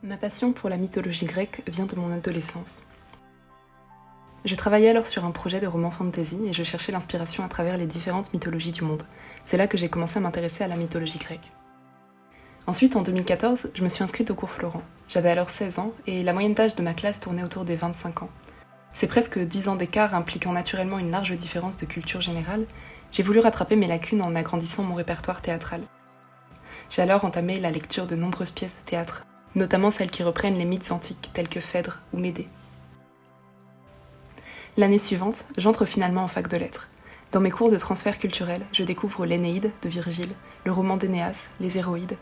Ma passion pour la mythologie grecque vient de mon adolescence. Je travaillais alors sur un projet de roman fantasy et je cherchais l'inspiration à travers les différentes mythologies du monde. C'est là que j'ai commencé à m'intéresser à la mythologie grecque. Ensuite, en 2014, je me suis inscrite au cours Florent. J'avais alors 16 ans et la moyenne d'âge de ma classe tournait autour des 25 ans. C'est presque 10 ans d'écart impliquant naturellement une large différence de culture générale. J'ai voulu rattraper mes lacunes en agrandissant mon répertoire théâtral. J'ai alors entamé la lecture de nombreuses pièces de théâtre, notamment celles qui reprennent les mythes antiques tels que Phèdre ou Médée. L'année suivante, j'entre finalement en fac de lettres. Dans mes cours de transfert culturel, je découvre l'Énéide de Virgile, le roman d'Énéas, les Héroïdes.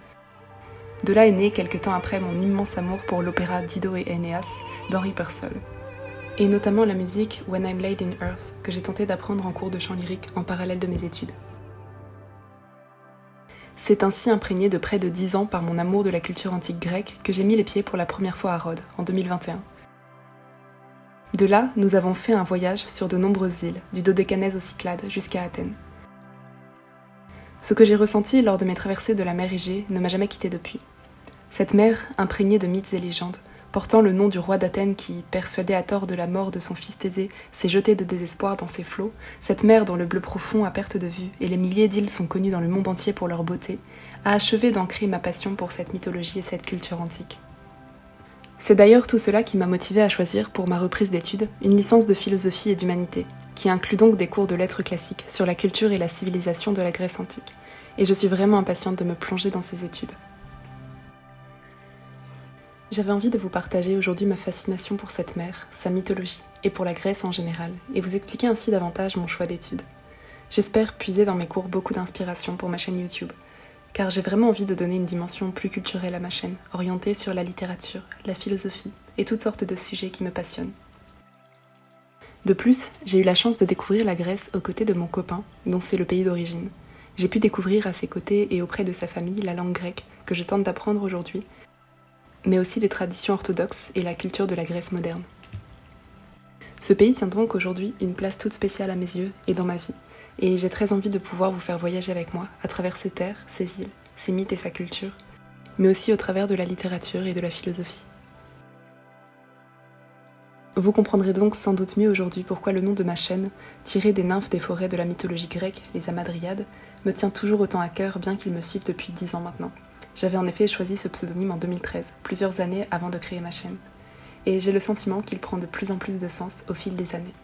De là est né quelque temps après mon immense amour pour l'opéra Dido et Énéas d'Henri Purcell, et notamment la musique When I'm Laid in Earth que j'ai tenté d'apprendre en cours de chant lyrique en parallèle de mes études. C'est ainsi imprégné de près de 10 ans par mon amour de la culture antique grecque que j'ai mis les pieds pour la première fois à Rhodes, en 2021. De là, nous avons fait un voyage sur de nombreuses îles, du Dodécanèse aux Cyclades jusqu'à Athènes. Ce que j'ai ressenti lors de mes traversées de la mer Égée ne m'a jamais quitté depuis. Cette mer, imprégnée de mythes et légendes, portant le nom du roi d'Athènes qui, persuadé à tort de la mort de son fils Thésée, s'est jeté de désespoir dans ses flots, cette mer dont le bleu profond à perte de vue et les milliers d'îles sont connues dans le monde entier pour leur beauté, a achevé d'ancrer ma passion pour cette mythologie et cette culture antique. C'est d'ailleurs tout cela qui m'a motivée à choisir pour ma reprise d'études une licence de philosophie et d'humanité, qui inclut donc des cours de lettres classiques sur la culture et la civilisation de la Grèce antique, et je suis vraiment impatiente de me plonger dans ces études. J'avais envie de vous partager aujourd'hui ma fascination pour cette mer, sa mythologie, et pour la Grèce en général, et vous expliquer ainsi davantage mon choix d'études. J'espère puiser dans mes cours beaucoup d'inspiration pour ma chaîne YouTube, car j'ai vraiment envie de donner une dimension plus culturelle à ma chaîne, orientée sur la littérature, la philosophie et toutes sortes de sujets qui me passionnent. De plus, j'ai eu la chance de découvrir la Grèce aux côtés de mon copain, dont c'est le pays d'origine. J'ai pu découvrir à ses côtés et auprès de sa famille la langue grecque que je tente d'apprendre aujourd'hui, mais aussi les traditions orthodoxes et la culture de la Grèce moderne. Ce pays tient donc aujourd'hui une place toute spéciale à mes yeux et dans ma vie, et j'ai très envie de pouvoir vous faire voyager avec moi à travers ses terres, ses îles, ses mythes et sa culture, mais aussi au travers de la littérature et de la philosophie. Vous comprendrez donc sans doute mieux aujourd'hui pourquoi le nom de ma chaîne, tiré des nymphes des forêts de la mythologie grecque, les Hamadryades, me tient toujours autant à cœur bien qu'ils me suivent depuis 10 ans maintenant. J'avais en effet choisi ce pseudonyme en 2013, plusieurs années avant de créer ma chaîne, et j'ai le sentiment qu'il prend de plus en plus de sens au fil des années.